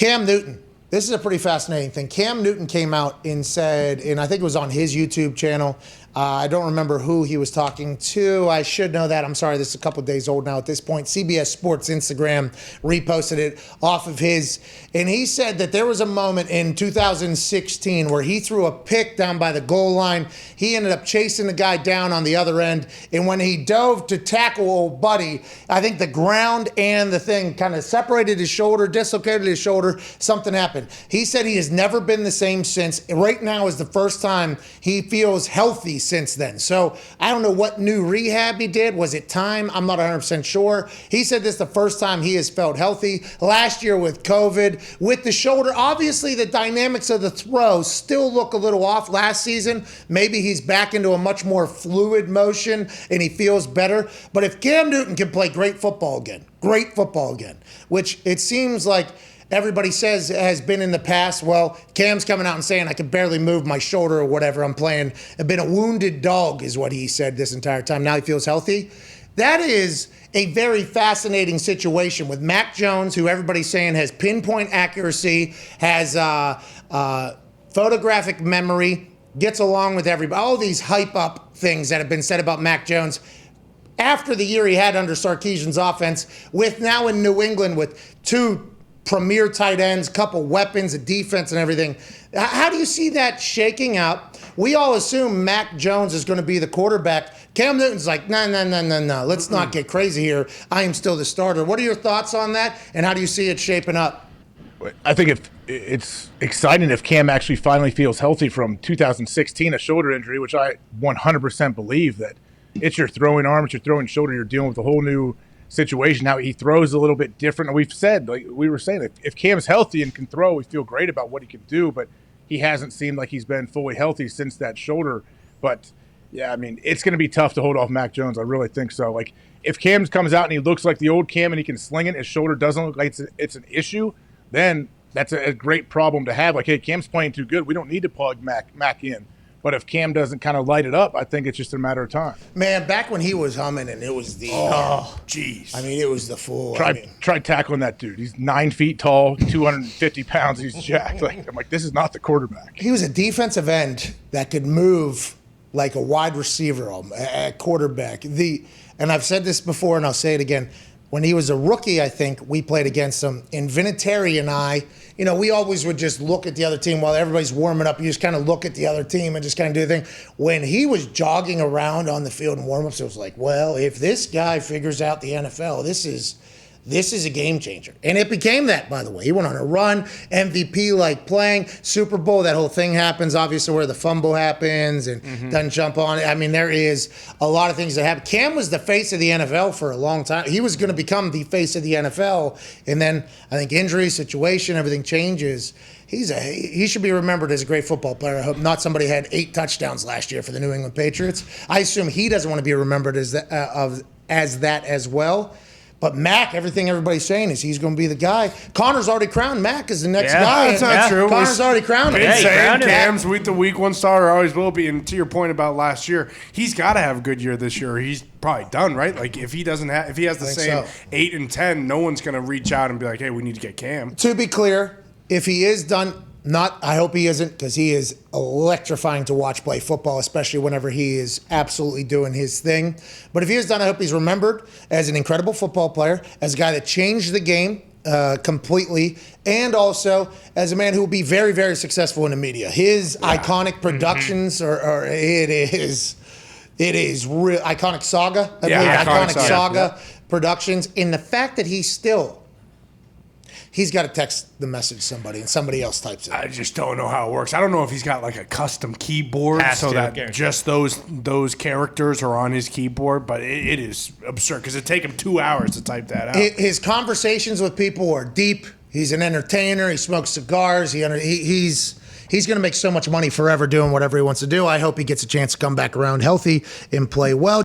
Cam Newton. This is a pretty fascinating thing. Cam Newton came out and said, and I think it was on his YouTube channel, I don't remember who he was talking to. I should know that. I'm sorry, this is a couple days old now at this point. CBS Sports Instagram reposted it off of his. And he said that there was a moment in 2016 where he threw a pick down by the goal line. He ended up chasing the guy down on the other end. And when he dove to tackle old buddy, I think the ground and the thing kind of separated his shoulder, dislocated his shoulder. Something happened. He said he has never been the same since. Right now is the first time he feels healthy since then. So I don't know what new rehab he did. Was it time? I'm not 100% sure. He said this is the first time he has felt healthy. Last year with COVID, with the shoulder, obviously the dynamics of the throw still look a little off last season. Maybe he's back into a much more fluid motion and he feels better. But if Cam Newton can play great football again, which it seems like everybody says has been in the past. Well, Cam's coming out and saying, I can barely move my shoulder or whatever I'm playing. I've been a wounded dog is what he said this entire time. Now he feels healthy. That is a very fascinating situation with Mac Jones, who everybody's saying has pinpoint accuracy, has photographic memory, gets along with everybody. All these hype up things that have been said about Mac Jones after the year he had under Sarkisian's offense, with now in New England with two premier tight ends, couple weapons, a defense and everything. How do you see that shaking out? We all assume Mac Jones is going to be the quarterback. Cam Newton's like, no. Let's not get crazy here. I am still the starter. What are your thoughts on that, and how do you see it shaping up? I think if it's exciting if Cam actually finally feels healthy from 2016, a shoulder injury, which I 100% believe that it's your throwing arm, it's your throwing shoulder, you're dealing with a whole new situation. How he throws a little bit different. We've said, like we were saying, if Cam's healthy and can throw, we feel great about what he can do, but he hasn't seemed like he's been fully healthy since that shoulder. But yeah, I mean, it's going to be tough to hold off Mac Jones. I really think so. Like if Cam comes out and he looks like the old Cam and he can sling it, his shoulder doesn't look like it's an issue, then that's a great problem to have. Like, hey, Cam's playing too good. We don't need to plug Mac in. But if Cam doesn't kind of light it up, I think it's just a matter of time. Man, back when he was humming and it was the jeez. I mean, it was the full. Try tackling that dude. He's 9 feet tall, 250 pounds. He's jacked. I'm like, this is not the quarterback. He was a defensive end that could move like a wide receiver at quarterback. And I've said this before, and I'll say it again. When he was a rookie, I think we played against him. And Vinatieri and I, we always would just look at the other team while everybody's warming up. You just kind of look at the other team and just kind of do the thing. When he was jogging around on the field in warm-ups, it was like, well, if this guy figures out the NFL, this is a game changer. And it became that, by the way. He went on a run, MVP-like playing, Super Bowl, that whole thing happens, obviously, where the fumble happens and doesn't jump on it. I mean, there is a lot of things that happen. Cam was the face of the NFL for a long time. He was going to become the face of the NFL, and then I think injury, situation, everything changes. He should be remembered as a great football player. I hope not somebody had 8 touchdowns last year for the New England Patriots. I assume he doesn't want to be remembered as that as well. But Mac, everything everybody's saying is he's going to be the guy. Connor's already crowned Mac as the next guy. That's not true. Connor's already crowned him. Cam's week to week 1 star, always will be. And to your point about last year, he's got to have a good year this year. He's probably done, right? Like if he has the same 8 and 10, no one's going to reach out and be like, hey, we need to get Cam. To be clear, if he is done, I hope he isn't, because he is electrifying to watch play football, especially whenever he is absolutely doing his thing. But if he is done, I hope he's remembered as an incredible football player, as a guy that changed the game completely, and also as a man who will be very, very successful in the media. His iconic productions it is real. Iconic Saga, I believe. Iconic Saga productions. And the fact that he's got to text the message to somebody and somebody else types it. I just don't know how it works. I don't know if he's got like a custom keyboard that just those characters are on his keyboard, but it is absurd because it'd take him 2 hours to type that out. His conversations with people are deep. He's an entertainer. He smokes cigars. He's going to make so much money forever doing whatever he wants to do. I hope he gets a chance to come back around healthy and play well.